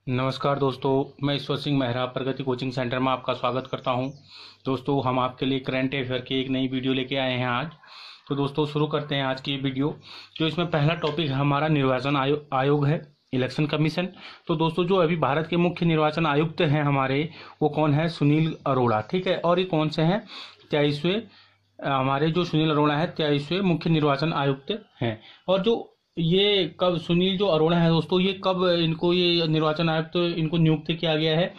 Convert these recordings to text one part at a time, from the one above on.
नमस्कार दोस्तों, मैं ईश्वर सिंह मेहरा प्रगति कोचिंग सेंटर में आपका स्वागत करता हूं। दोस्तों, हम आपके लिए करंट अफेयर की एक नई वीडियो लेके आए हैं आज। तो दोस्तों, शुरू करते हैं आज की ये वीडियो। जो इसमें पहला टॉपिक हमारा निर्वाचन आयोग है, इलेक्शन कमीशन। तो दोस्तों, जो अभी भारत के मुख्य निर्वाचन आयुक्त हैं हमारे, वो कौन है? सुनील अरोड़ा। ठीक है, और ये कौन से हैं? 23वें हमारे जो सुनील अरोड़ा है 23वें मुख्य निर्वाचन आयुक्त हैं। और जो ये कब सुनील जो अरोड़ा है दोस्तों, ये कब इनको ये निर्वाचन आयुक्त इनको नियुक्त किया गया है?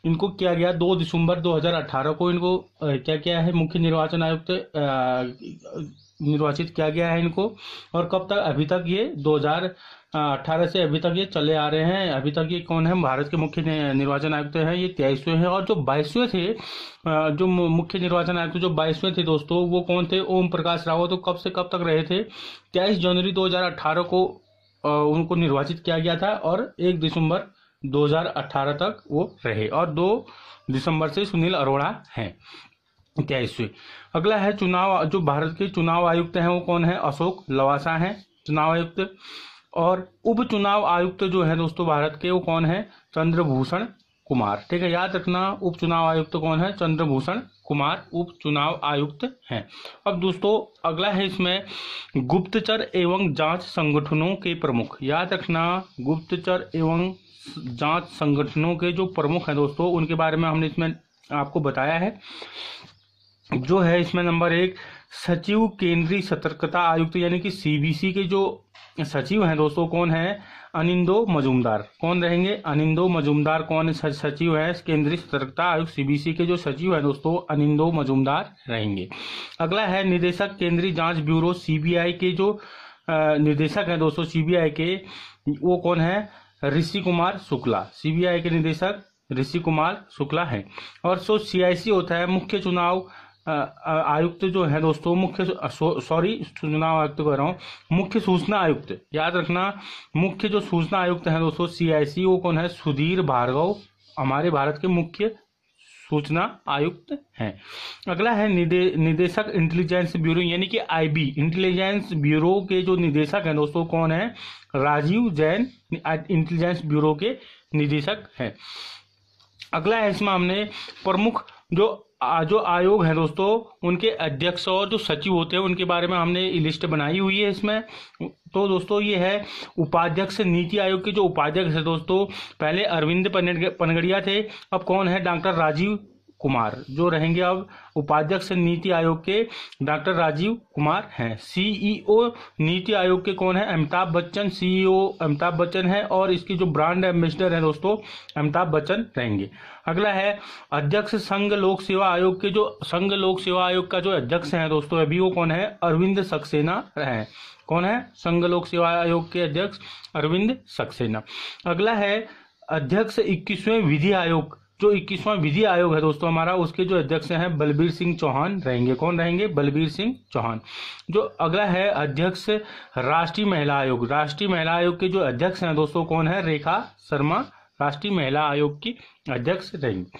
इनको किया गया 2 दिसंबर 2018 को इनको क्या किया है? मुख्य निर्वाचन आयुक्त निर्वाचित किया गया है इनको। और कब तक? अभी तक ये 2018 से अभी तक ये चले आ रहे हैं। अभी तक ये कौन है? भारत के मुख्य निर्वाचन आयुक्त हैं, ये 23वें हैं। और जो 22वें थे, जो मुख्य निर्वाचन आयुक्त जो 22वें थे दोस्तों, वो कौन थे? ओम प्रकाश रावत। तो कब से कब तक रहे थे? 23 जनवरी 2018 को उनको निर्वाचित किया गया था और 1 दिसंबर 2018 तक वो रहे। और 2 दिसंबर से सुनील अरोड़ा हैं 23वें। अगला है चुनाव। जो भारत के चुनाव आयुक्त हैं वो कौन है? अशोक लवासा हैं चुनाव आयुक्त। और उप चुनाव आयुक्त जो है दोस्तों भारत के, वो कौन है? चंद्रभूषण कुमार। ठीक है, याद रखना, उप चुनाव आयुक्त कौन है? चंद्रभूषण कुमार उप चुनाव आयुक्त हैं। अब दोस्तों, अगला है इसमें गुप्तचर एवं जांच संगठनों के प्रमुख। याद रखना, गुप्तचर एवं जांच संगठनों के जो प्रमुख हैं दोस्तों, उनके बारे में हमने इसमें आपको बताया है। जो है इसमें नंबर 1 सचिव केंद्रीय सतर्कता आयुक्त, यानी कि सीबीसी के जो सचिव हैं दोस्तों, कौन है? अनिंदो मजूमदार। कौन रहेंगे? अनिंदो मजूमदार कौन सचिव है? केंद्रीय सतर्कता आयुक्त सीबीसी के जो सचिव हैं दोस्तों, अनिंदो मजूमदार रहेंगे। अगला है निदेशक केंद्रीय जांच ब्यूरो सीबीआई के जो निदेशक हैं दोस्तों सीबीआई के, वो कौन है? ऋषि कुमार शुक्ला। सीबीआई के निदेशक ऋषि कुमार शुक्ला है। और जो सीआईसी होता है, मुख्य चुनाव आयुक्त जो है दोस्तों, चुनाव आयुक्त कह रहा हूँ, मुख्य सूचना आयुक्त। याद रखना, मुख्य जो सूचना आयुक्त है दोस्तों सीआईसी, वो कौन है? सुधीर भार्गव हमारे भारत के मुख्य सूचना आयुक्त हैं। अगला है निदेशक इंटेलिजेंस ब्यूरो, यानी कि आईबी इंटेलिजेंस ब्यूरो के जो निदेशक हैं दोस्तों, कौन है? राजीव जैन इंटेलिजेंस ब्यूरो के निदेशक हैं। अगला है इसमें हमने प्रमुख जो आयोग है दोस्तों, उनके अध्यक्ष और जो सचिव होते हैं उनके बारे में हमने लिस्ट बनाई हुई है इसमें। तो दोस्तों, ये है उपाध्यक्ष नीति आयोग के जो उपाध्यक्ष है दोस्तों, पहले अरविंद पनगड़िया थे, अब कौन है? डॉक्टर राजीव कुमार जो रहेंगे अब उपाध्यक्ष नीति आयोग के, डॉक्टर राजीव कुमार हैं। सीईओ नीति आयोग के कौन है? अमिताभ बच्चन। सीईओ अमिताभ बच्चन है। और इसकी जो ब्रांड एम्बेसडर है दोस्तों, अमिताभ बच्चन रहेंगे। अगला है अध्यक्ष संघ लोक सेवा आयोग के, जो संघ लोक सेवा आयोग का जो अध्यक्ष है दोस्तों अभी, वो कौन है? अरविंद सक्सेना है। कौन है? संघ लोक सेवा आयोग के अध्यक्ष अरविंद सक्सेना। अगला है अध्यक्ष 21वें विधि आयोग। जो 21वां विधि आयोग है दोस्तों हमारा, उसके जो अध्यक्ष हैं बलबीर सिंह चौहान रहेंगे। कौन रहेंगे? बलबीर सिंह चौहान। जो अगला है अध्यक्ष राष्ट्रीय महिला आयोग। राष्ट्रीय महिला आयोग के जो अध्यक्ष हैं दोस्तों, कौन है? रेखा शर्मा राष्ट्रीय महिला आयोग की अध्यक्ष रहेंगे।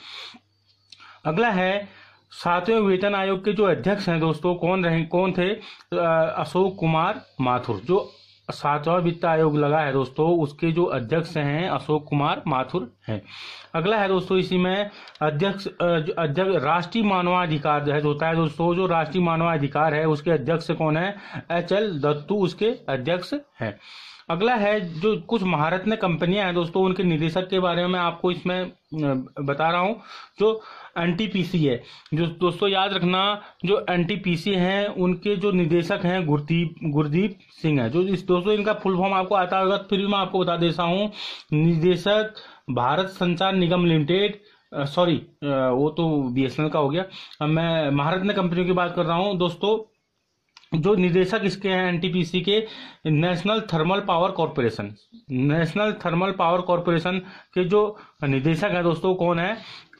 अगला है 7वें वेतन आयोग के जो अध्यक्ष हैं दोस्तों, कौन थे? अशोक कुमार माथुर। जो 7वां वित्त आयोग लगा है दोस्तों, उसके जो अध्यक्ष हैं अशोक कुमार माथुर हैं। अगला है दोस्तों इसी में अध्यक्ष राष्ट्रीय मानवाधिकार जो होता है दोस्तों, जो राष्ट्रीय मानवाधिकार है उसके अध्यक्ष कौन है? HL दत्तू उसके अध्यक्ष हैं। अगला है जो कुछ महारत्न कंपनियां हैं दोस्तों, उनके निदेशक के बारे में मैं आपको इसमें बता रहा हूं। जो एनटीपीसी है, जो दोस्तों याद रखना, जो एनटीपीसी हैं उनके जो निदेशक हैं गुरदीप सिंह है। जो इस दोस्तों इनका फुल फॉर्म आपको आता होगा, फिर भी मैं आपको बता देता हूँ। निदेशक भारत संचार निगम लिमिटेड, सॉरी वो तो बीएसएनएल का हो गया। अब मैं महारत्न कंपनियों की बात कर रहा हूँ दोस्तों। जो निदेशक इसके हैं एनटीपीसी के, national thermal power corporation. National thermal power corporation के जो निदेशक है दोस्तों, कौन है?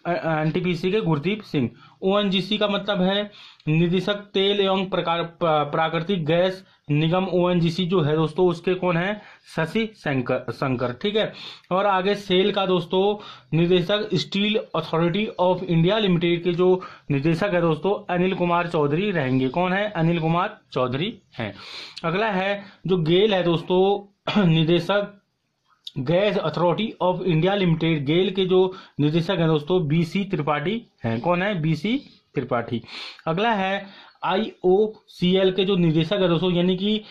एनटीपीसी के गुरदीप सिंह। ओएनजीसी का मतलब है निदेशक तेल एवं प्राकृतिक गैस निगम। ओएनजीसी जो है दोस्तों, उसके कौन है? शशि शंकर। ठीक है। और आगे सेल का दोस्तों निदेशक steel authority of India limited के जो निदेशक है दोस्तों, अनिल कुमार चौधरी रहेंगे। कौन है? अनिल कुमार चौधरी हैं। अगला है जो गेल है दोस्तों निदेशक गैस अथॉरिटी ऑफ इंडिया लिमिटेड, गेल के जो निदेशक हैं दोस्तों BC त्रिपाठी हैं। कौन है? BC त्रिपाठी। अगला है IOCL के जो निदेशक है दोस्तों, यानी कि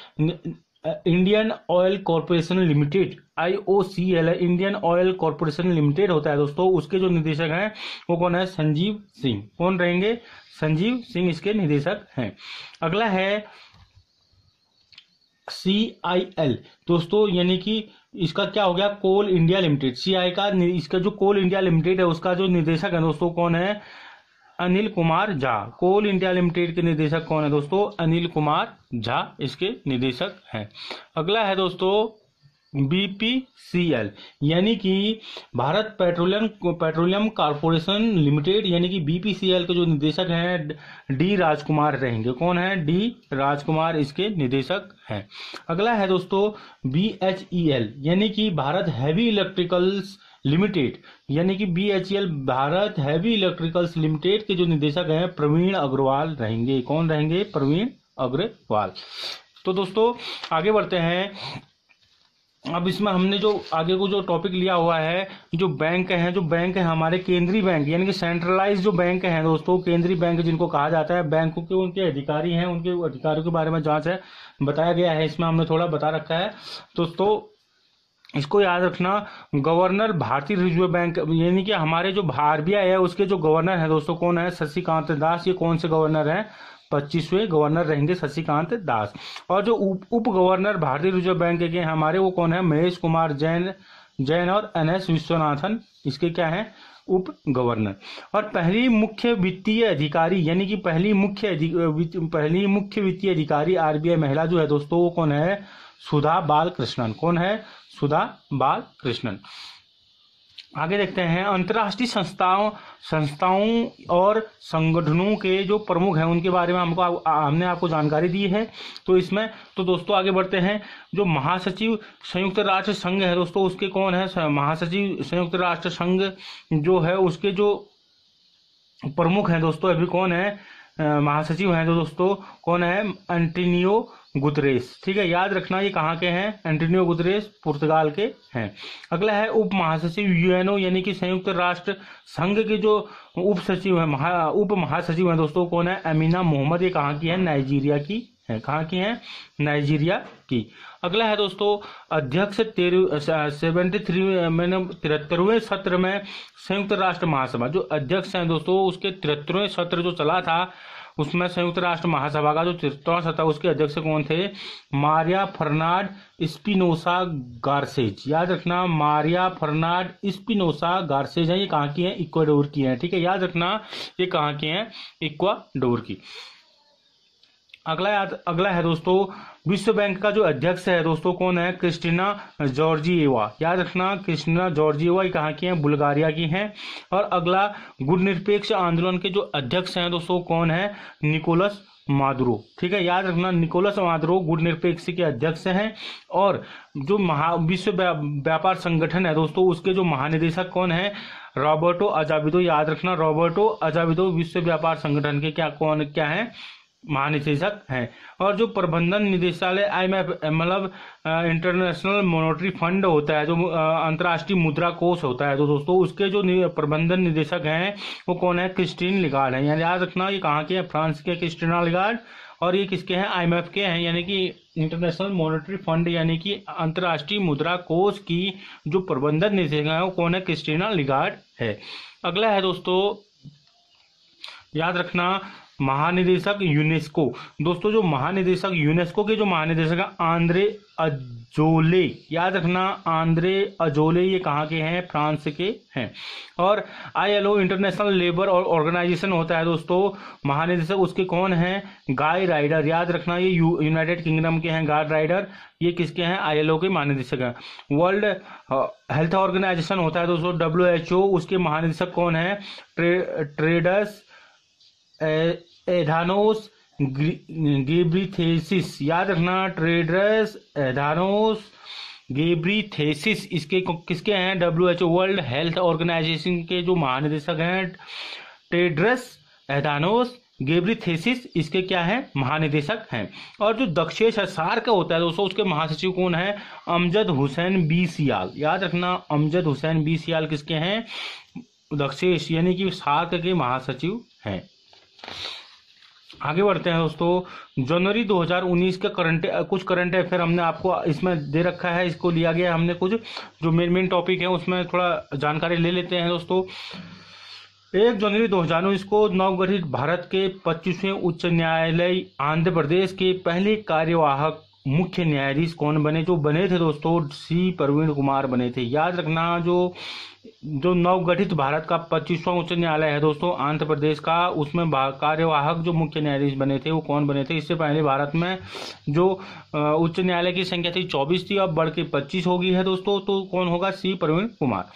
Indian oil corporation limited, IOCL है, इंडियन ऑयल कॉरपोरेशन लिमिटेड होता है दोस्तों, उसके जो निदेशक हैं वो कौन है? संजीव सिंह। कौन रहेंगे? संजीव सिंह इसके निदेशक हैं। अगला है CIL दोस्तों, यानी कि इसका क्या हो गया? कोल इंडिया लिमिटेड। CI का इसका जो कोल इंडिया लिमिटेड है उसका जो निदेशक है दोस्तों कौन है? अनिल कुमार झा। कोल इंडिया लिमिटेड के निदेशक कौन है दोस्तों? अनिल कुमार झा इसके निदेशक हैं। अगला है दोस्तों BPCL, यानी कि भारत पेट्रोलियम कॉर्पोरेशन लिमिटेड, यानी कि BPCL के जो निदेशक हैं D राजकुमार रहेंगे। कौन है? D राजकुमार इसके निदेशक हैं। अगला है दोस्तों BHEL, यानी कि भारत हैवी इलेक्ट्रिकल्स लिमिटेड, यानी कि BHEL Bharat heavy electricals limited के जो निदेशक हैं प्रवीण अग्रवाल रहेंगे। कौन रहेंगे? प्रवीण अग्रवाल। तो दोस्तों आगे बढ़ते हैं। अब इसमें हमने जो आगे को जो टॉपिक लिया हुआ है, जो बैंक हैं, जो बैंक है हमारे केंद्रीय बैंक, यानी कि सेंट्रलाइज जो बैंक हैं दोस्तों, केंद्रीय बैंक जिनको कहा जाता है, बैंकों के उनके अधिकारी हैं, उनके अधिकारियों के बारे में जांच है बताया गया है, इसमें हमने थोड़ा बता रखा है दोस्तों। इसको याद रखना, गवर्नर भारतीय रिजर्व बैंक, यानी कि हमारे जो RBI है उसके जो गवर्नर है दोस्तों कौन है? शशिकांत दास। ये कौन से गवर्नर हैं? 25वें गवर्नर रहेंगे शशिकांत दास। और जो उप गवर्नर भारतीय रिजर्व बैंक के हमारे वो कौन है? महेश कुमार जैन और NS विश्वनाथन इसके क्या है? उप गवर्नर। और पहली मुख्य वित्तीय अधिकारी, यानी कि पहली मुख्य वित्तीय अधिकारी RBI महिला जो है दोस्तों वो कौन है? सुधा बालकृष्णन। कौन है? सुधा बालकृष्णन। आगे देखते हैं अंतर्राष्ट्रीय संस्थाओं और संगठनों के जो प्रमुख हैं उनके बारे में हमने आपको जानकारी दी है। तो इसमें तो दोस्तों आगे बढ़ते हैं। जो महासचिव संयुक्त राष्ट्र संघ है दोस्तों उसके कौन है? महासचिव संयुक्त राष्ट्र संघ जो है उसके जो प्रमुख हैं दोस्तों अभी कौन है? महासचिव हैं तो दोस्तों कौन है? Antonio Guterres. ठीक है, याद रखना ये कहाँ के हैं? एंटोनियो गुतरेस पुर्तगाल के हैं। अगला है उप महासचिव UNO, यानी कि संयुक्त राष्ट्र संघ के जो उप सचिव है उप महासचिव हैं दोस्तों कौन है? अमीना मोहम्मद। ये कहाँ की है? नाइजीरिया की है। कहाँ की है? नाइजीरिया की। अगला है दोस्तों अध्यक्ष 73वें सत्र में संयुक्त राष्ट्र महासभा, जो अध्यक्ष हैं दोस्तों उसके 73वें सत्र जो चला था उसमें संयुक्त राष्ट्र महासभा का जो 73वां सत्र उसके अध्यक्ष कौन थे? Maria Fernanda Espinosa Garces. याद रखना, मारिया फर्नांड स्पिनोसा गार्सेज है। ये कहाँ की है? इक्वाडोर की है। ठीक है, याद रखना ये कहाँ की है? इक्वाडोर की। अगला है दोस्तों विश्व बैंक का जो अध्यक्ष है दोस्तों कौन है? Christina Georgieva. याद रखना क्रिस्टिना जॉर्जिएवा कहाँ की हैं? बुल्गारिया की हैं। और अगला गुटनिरपेक्ष आंदोलन के जो अध्यक्ष हैं दोस्तों कौन है? Nicolas Maduro. ठीक है, याद रखना निकोलस मादुरो गुटनिरपेक्ष के अध्यक्ष हैं। और जो विश्व व्यापार संगठन है दोस्तों उसके जो महानिदेशक कौन है? रॉबर्टो अजाविदो। याद रखना रॉबर्टो अजाविदो विश्व व्यापार संगठन के क्या है? महानिदेशक हैं। और जो प्रबंधन निदेशालय IMF मतलब इंटरनेशनल मॉनेटरी फंड होता है, जो अंतर्राष्ट्रीय मुद्रा कोष होता है तो दोस्तों उसके जो प्रबंधन निदेशक हैं वो कौन है? क्रिस्टीन लिगार्ड है। यानी याद रखना ये कहाँ के हैं? फ्रांस के क्रिस्टीना लिगार्ड। और ये किसके हैं? IMF के हैं, यानी कि इंटरनेशनल मॉनेटरी फंड यानी कि अंतर्राष्ट्रीय मुद्रा कोष की जो प्रबंधन निदेशक है वो कौन है? क्रिस्टीना लिगार्ड है। अगला है दोस्तों याद रखना महानिदेशक यूनेस्को। दोस्तों जो महानिदेशक यूनेस्को के जो महानिदेशक है आंद्रे अजोले। याद रखना आंद्रे अजोले ये कहाँ के हैं? फ्रांस के हैं। और ILO इंटरनेशनल लेबर ऑर्गेनाइजेशन होता है दोस्तों, महानिदेशक उसके कौन हैं? गाय राइडर। याद रखना ये यूनाइटेड किंगडम के हैं गाय राइडर। ये किसके हैं? ILO के महानिदेशक हैं। वर्ल्ड हेल्थ ऑर्गेनाइजेशन होता है दोस्तों WHO, उसके महानिदेशक कौन है? ट्रेडस एधानोस गेब्रिथेसिस। याद रखना ट्रेडस एधानोस गेब्रिथेसिस इसके किसके हैं? WHO वर्ल्ड हेल्थ ऑर्गेनाइजेशन के जो महानिदेशक हैं टेड्रस एधानोस गेब्रिथेसिस इसके क्या है, महानिदेशक हैं। और जो दक्षेश है सार्क का होता है दोस्तों, उसके महासचिव कौन है, अमजद हुसैन बी सियाल। याद रखना, अमजद हुसैन बी सियाल किसके हैं, दक्षेश यानी कि सार्क के महासचिव हैं। आगे बढ़ते हैं दोस्तों, जनवरी 2019 के कुछ करंट अफेयर हमने आपको इसमें दे रखा है, इसको लिया गया हमने, कुछ जो मेन टॉपिक है उसमें थोड़ा जानकारी ले लेते हैं दोस्तों। 1 जनवरी 2019 को नवगठित भारत के 25वें उच्च न्यायालय आंध्र प्रदेश के पहले कार्यवाहक मुख्य न्यायाधीश कौन बने, जो बने थे दोस्तों सी प्रवीण कुमार बने थे। याद रखना, जो नवगठित भारत का 25वां उच्च न्यायालय है दोस्तों आंध्र प्रदेश का, उसमें कार्यवाहक जो मुख्य न्यायाधीश बने थे वो कौन बने थे। इससे पहले भारत में जो उच्च न्यायालय की संख्या थी 24 थी, अब बढ़ के 25 हो गई है दोस्तों। तो कौन होगा, सी प्रवीण कुमार,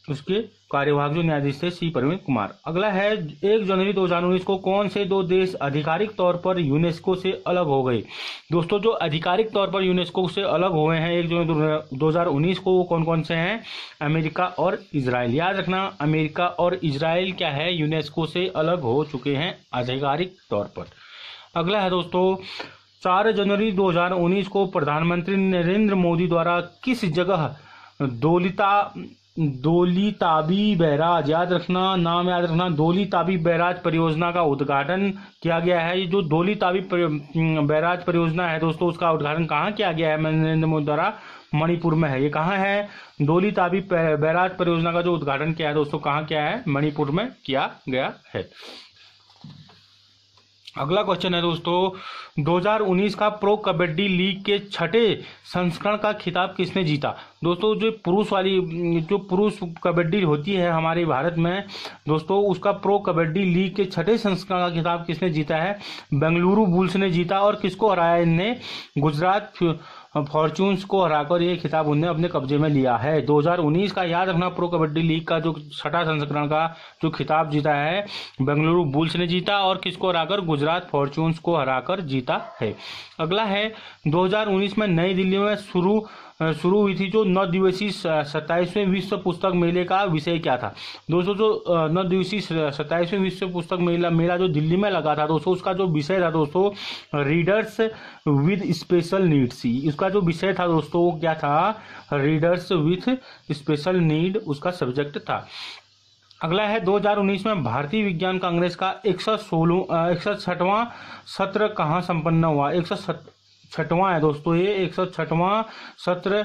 उसके कार्यवाहक जो न्यायाधीश थे सी प्रवीण कुमार। अगला है 1 जनवरी 2019 को कौन से 2 देश आधिकारिक तौर पर यूनेस्को से अलग हो गए। दोस्तों जो आधिकारिक तौर पर यूनेस्को से अलग हुए हैं 1 जनवरी 2019 को, वो कौन कौन से हैं, अमेरिका और इजराइल। याद रखना, अमेरिका और इजराइल क्या है, यूनेस्को से अलग हो चुके हैं आधिकारिक तौर पर। अगला है दोस्तों 4 जनवरी 2019 को प्रधानमंत्री नरेंद्र मोदी द्वारा किस जगह दौलताबी बैराज, याद रखना, नाम याद रखना, दौलताबी बैराज परियोजना का उद्घाटन किया गया है। ये जो दौलताबी बैराज परियोजना है दोस्तों, उसका उद्घाटन कहाँ किया गया है नरेंद्र मोदी द्वारा, मणिपुर में है। ये कहाँ है, दौलताबी बैराज परियोजना का जो उद्घाटन किया है दोस्तों, कहाँ किया है, मणिपुर में किया गया है। अगला क्वेश्चन है दोस्तों 2019 का प्रो कबड्डी लीग के 6ठे संस्करण का खिताब किसने जीता। दोस्तों जो पुरुष कबड्डी होती है हमारे भारत में दोस्तों, उसका प्रो कबड्डी लीग के 6ठे संस्करण का खिताब किसने जीता है, बेंगलुरु बुल्स ने जीता। और किसको हराया इनने, गुजरात फॉर्च्यून्स को हराकर ये खिताब उन्हें अपने कब्जे में लिया है। 2019 का याद रखना, प्रो कबड्डी लीग का जो 6ठा संस्करण का जो खिताब जीता है बेंगलुरु बुल्स ने जीता, और किसको हराकर, गुजरात फॉर्च्यून्स को हराकर जीता है। अगला है 2019 में नई दिल्ली में शुरू हुई थी जो 9 दिवसीय 27वें विश्व पुस्तक मेले का विषय क्या था। दोस्तों जो 9 दिवसीय 27वें विश्व पुस्तक मेला जो दिल्ली में लगा था दोस्तों, उसका जो विषय था दोस्तों रीडर्स विद स्पेशल नीड्स। उसका जो विषय था दोस्तों वो क्या था, रीडर्स विथ स्पेशल नीड उसका सब्जेक्ट था। अगला है 2019 में भारतीय विज्ञान कांग्रेस का 106वां सत्र कहाँ संपन्न हुआ। 106वां है दोस्तों, ये 106वां सत्र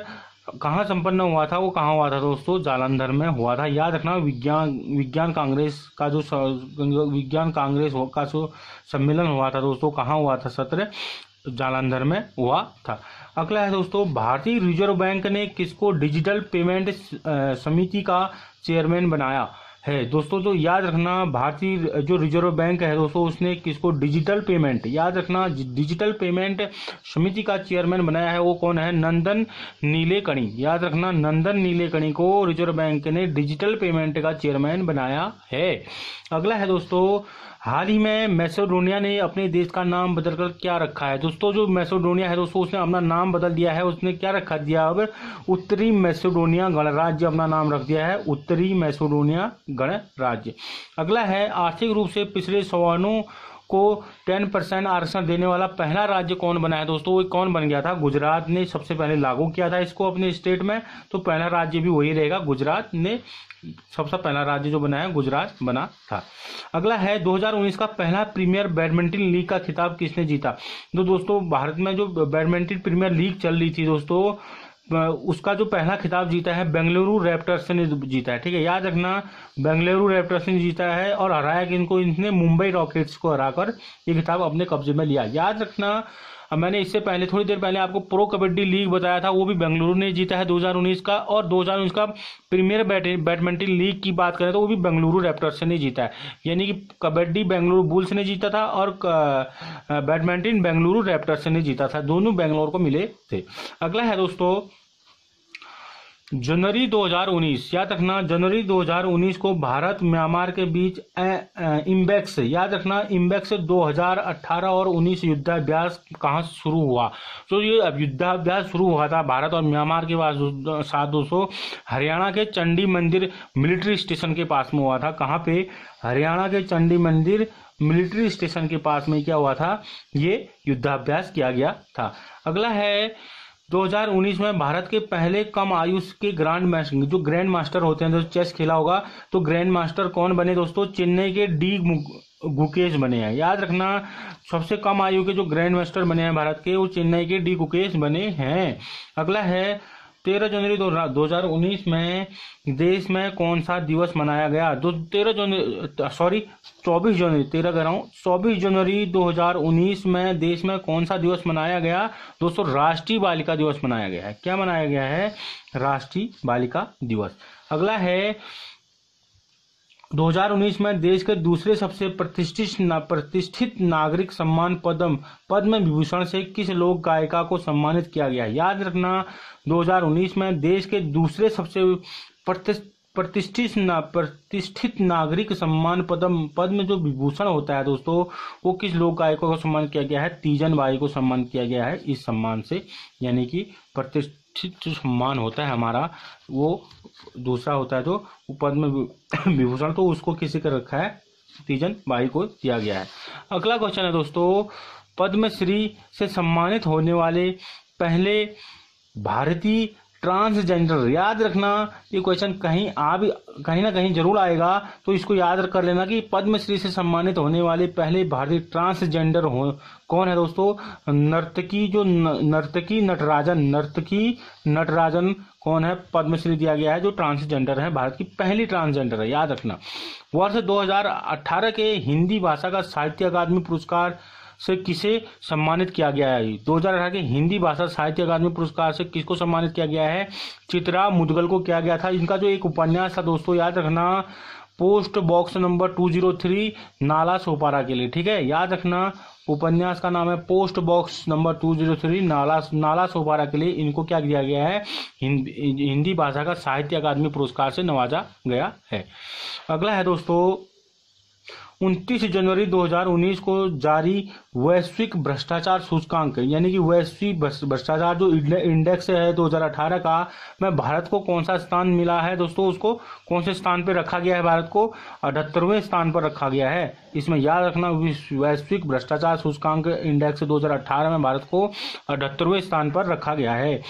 कहाँ संपन्न हुआ था, वो कहाँ हुआ था दोस्तों, जालंधर में हुआ था। याद रखना, विज्ञान कांग्रेस का जो सम्मेलन हुआ था दोस्तों, कहाँ हुआ था सत्र, जालंधर में हुआ था। अगला है दोस्तों भारतीय रिजर्व बैंक ने किसको डिजिटल पेमेंट समिति का चेयरमैन बनाया है। दोस्तों तो याद रखना, भारतीय जो रिजर्व बैंक है दोस्तों, उसने किसको डिजिटल पेमेंट, याद रखना, डिजिटल पेमेंट समिति का चेयरमैन बनाया है। वो कौन है, नंदन नीलेकणी। याद रखना, नंदन नीलेकणी को रिजर्व बैंक ने डिजिटल पेमेंट का चेयरमैन बनाया है। अगला है दोस्तों, हाल ही में मैसेडोनिया ने अपने देश का नाम बदलकर क्या रखा है। दोस्तों जो मैसेडोनिया है दोस्तों, उसने अपना नाम बदल दिया है। उसने क्या रखा दिया, अब उत्तरी मैसेडोनिया गणराज्य अपना नाम रख दिया है, उत्तरी मैसेडोनिया गणराज्य। अगला है आर्थिक रूप से पिछड़े सवर्णों को 10% आरक्षण देने वाला पहला राज्य कौन बना है दोस्तों, वो कौन बन गया था, गुजरात ने सबसे पहले लागू किया था इसको अपने स्टेट में। तो पहला राज्य भी वही रहेगा, गुजरात ने सबसे पहला राज्य जो बना है गुजरात बना था। अगला है 2019 का पहला प्रीमियर बैडमिंटन लीग का खिताब किसने जीता। तो दोस्तों भारत में जो बैडमिंटन प्रीमियर लीग चल रही थी दोस्तों, उसका जो पहला खिताब जीता है बेंगलुरु रैप्टर्स ने जीता है। ठीक है, याद रखना, बेंगलुरु रैप्टर्स ने जीता है और हराया कि इनको, इनने मुंबई रॉकेट्स को हराकर ये खिताब अपने कब्जे में लिया। याद रखना, मैंने इससे पहले थोड़ी देर पहले आपको प्रो कबड्डी लीग बताया था, वो भी बेंगलुरु ने जीता है 2019 का। और 2019 का प्रीमियर बैडमिंटन लीग की बात करें तो वो भी बेंगलुरु रैप्टर्स ने जीता है। यानी कि कबड्डी बेंगलुरु बुल्स ने जीता था और बैडमिंटन बेंगलुरु रैप्टर्स ने जीता था, दोनों बेंगलोर को मिले थे। अगला है दोस्तों जनवरी 2019, याद रखना जनवरी 2019 को भारत म्यांमार के बीच इम्बेक्स, याद रखना इम्बेक्स 2018 और 19 युद्धाभ्यास कहाँ शुरू हुआ। तो ये युद्धाभ्यास शुरू हुआ था भारत और म्यांमार के साथ दोस्तों हरियाणा के चंडी मंदिर मिलिट्री स्टेशन के पास में हुआ था। कहाँ पे? हरियाणा के चंडी मंदिर मिलिट्री स्टेशन के पास में क्या हुआ था? ये युद्धाभ्यास किया गया था। अगला है 2019 में भारत के पहले कम आयु के ग्रैंड मास्टर होते हैं, जो चेस खेला होगा, तो ग्रैंड मास्टर कौन बने दोस्तों? चेन्नई के डी गुकेश बने हैं। याद रखना सबसे कम आयु के जो ग्रैंड मास्टर बने हैं भारत के, वो चेन्नई के डी गुकेश बने हैं। अगला है 13 जनवरी 2019 में देश में कौन सा दिवस मनाया गया? 24 जनवरी 2019 में देश में कौन सा दिवस मनाया गया? दोस्तों राष्ट्रीय बालिका दिवस मनाया गया है। क्या मनाया गया है? राष्ट्रीय बालिका दिवस। अगला है 2019 में देश के दूसरे सबसे प्रतिष्ठित नागरिक सम्मान पद्म विभूषण से किस लोक गायिका को सम्मानित किया गया? याद रखना 2019 में देश के दूसरे सबसे प्रतिष्ठित नागरिक सम्मान पद्म जो विभूषण होता है दोस्तों, वो किस लोक गायिका को सम्मान किया गया है? तीजन बाई को सम्मान किया गया है इस सम्मान से। यानी कि प्रतिष्ठित जो सम्मान होता है हमारा, वो दूसरा होता है जो पद्म विभूषण, तो उसको किसी का रखा है? तीजन बाई को दिया गया है। अगला क्वेश्चन है दोस्तों, पद्मश्री से सम्मानित होने वाले पहले भारतीय ट्रांसजेंडर। याद रखना ये क्वेश्चन कहीं ना कहीं जरूर आएगा, तो इसको याद कर लेना कि पद्मश्री से सम्मानित होने वाले पहले भारतीय ट्रांसजेंडर कौन है दोस्तों? नर्तकी नटराजन कौन है? पद्मश्री दिया गया है, जो ट्रांसजेंडर है, भारत की पहली ट्रांसजेंडर है। याद रखना वर्ष 2018 के हिंदी भाषा का साहित्य अकादमी पुरस्कार से किसे सम्मानित किया गया है? 2018 के हिंदी भाषा साहित्य अकादमी पुरस्कार से किसको सम्मानित किया गया है? चित्रा मुदगल को किया गया था। इनका जो एक उपन्यास था दोस्तों, याद रखना post box number 203 Nala Sopara के लिए। ठीक है, याद रखना उपन्यास का नाम है post box number 203 Nala Sopara के लिए इनको क्या किया गया है? हिंदी भाषा का साहित्य अकादमी पुरस्कार से नवाजा गया है। अगला है दोस्तों 29 जनवरी 2019 को जारी वैश्विक भ्रष्टाचार सूचकांक, यानी कि वैश्विक भ्रष्टाचार जो इंडेक्स है 2018 का, में भारत को कौन सा स्थान मिला है दोस्तों? उसको कौन से स्थान पर रखा गया है? भारत को 78वें स्थान पर रखा गया है। इसमें याद रखना वैश्विक भ्रष्टाचार सूचकांक इंडेक्स 2018 में भारत को 78वें स्थान पर रखा गया है।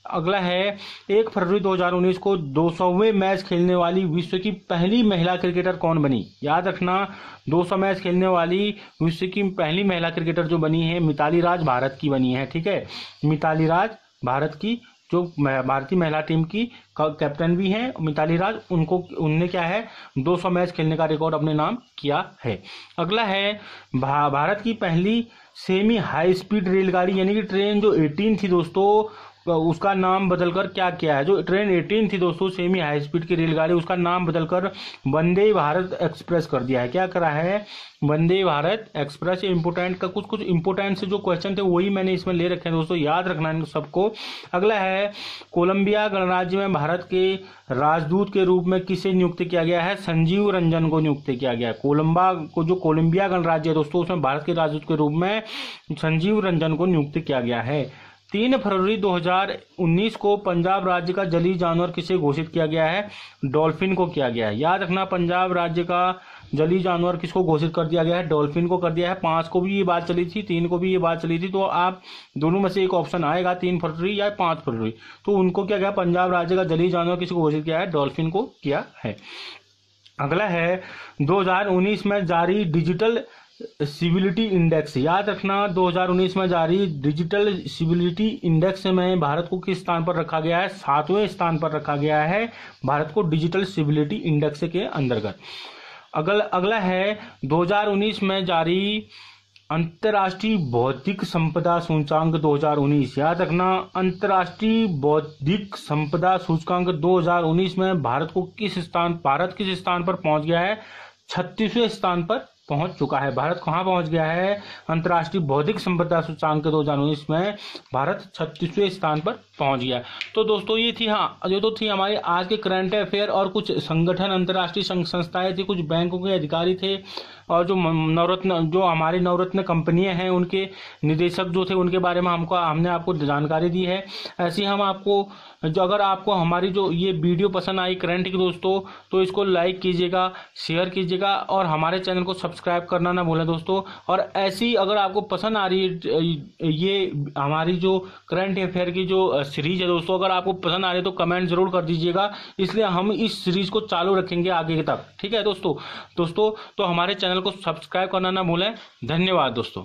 अगला है 1 फरवरी 2019 को 200वें मैच खेलने वाली विश्व की पहली महिला क्रिकेटर कौन बनी? याद रखना 200 मैच खेलने वाली विश्व की पहली महिला क्रिकेटर जो बनी है, मिताली राज भारत की बनी है। ठीक है, मिताली राज भारत की जो भारतीय महिला टीम की कैप्टन भी हैं, मिताली राज, उनने क्या है 200 मैच खेलने का रिकॉर्ड अपने नाम किया है। अगला है भारत की पहली सेमी हाई स्पीड रेलगाड़ी, यानी कि ट्रेन जो 18 थी दोस्तों, उसका नाम बदलकर क्या किया है? जो ट्रेन 18 थी दोस्तों सेमी हाई स्पीड की रेलगाड़ी, उसका नाम बदलकर वंदे भारत एक्सप्रेस कर दिया है। क्या करा है? वंदे भारत एक्सप्रेस। इंपोर्टेंट का कुछ इंपोर्टेंट से जो क्वेश्चन थे वही मैंने इसमें ले रखे हैं दोस्तों, याद रखना इन सबको। अगला है कोलंबिया गणराज्य में भारत के राजदूत के रूप में किसे नियुक्त किया गया है? संजीव रंजन को नियुक्त किया गया है। कोलंबिया गणराज्य है दोस्तों, उसमें भारत के राजदूत के रूप में संजीव रंजन को नियुक्त किया गया है। 3 फरवरी 2019 को पंजाब राज्य का जलीय जानवर किसे घोषित किया गया है? डॉल्फिन को किया गया है। याद रखना पंजाब राज्य का जलीय जानवर किसको घोषित कर दिया गया है? डॉल्फिन को कर दिया है। 5 को भी ये बात चली थी, 3 को भी ये बात चली थी, तो आप दोनों में से एक ऑप्शन आएगा, 3 फरवरी या 5 फरवरी। तो उनको क्या गया? पंजाब राज्य का जलीय जानवर किसको घोषित किया है? डॉल्फिन को किया है। अगला है 2019 में जारी डिजिटल सिविलिटी इंडेक्स। याद रखना 2019 में जारी डिजिटल सिविलिटी इंडेक्स में भारत को किस स्थान पर रखा गया है? 7वें स्थान पर रखा गया है भारत को डिजिटल सिविलिटी इंडेक्स के अंतर्गत। अगला है 2019 में जारी अंतर्राष्ट्रीय बौद्धिक संपदा सूचकांक 2019। याद रखना अंतर्राष्ट्रीय बौद्धिक संपदा सूचकांक 2019 में भारत किस स्थान पर पहुंच गया है? 36वें स्थान पर पहुंच चुका है। भारत कहाँ पहुंच गया है? अंतर्राष्ट्रीय बौद्धिक संपदा सूचकांक 2019 में भारत 36वें स्थान पर पहुंच गया। तो दोस्तों ये थी थी हमारी आज के करंट अफेयर, और कुछ संगठन, अंतर्राष्ट्रीय संस्थाएं थी, कुछ बैंकों के अधिकारी थे, और जो हमारी नवरत्न कंपनियां हैं उनके निदेशक जो थे उनके बारे में हमने आपको जानकारी दी है। ऐसे ही हम आपको, जो अगर आपको हमारी जो ये वीडियो पसंद आई करंट की दोस्तों, तो इसको लाइक कीजिएगा, शेयर कीजिएगा, और हमारे चैनल को सब्सक्राइब करना ना भूलें दोस्तों। और ऐसी अगर आपको पसंद आ रही है ये हमारी जो करंट अफेयर की जो सीरीज है दोस्तों, अगर आपको पसंद आ रही है तो कमेंट जरूर कर दीजिएगा, इसलिए हम इस सीरीज को चालू रखेंगे आगे तक। ठीक है दोस्तों तो हमारे चैनल को सब्सक्राइब करना ना भूलें। धन्यवाद दोस्तों।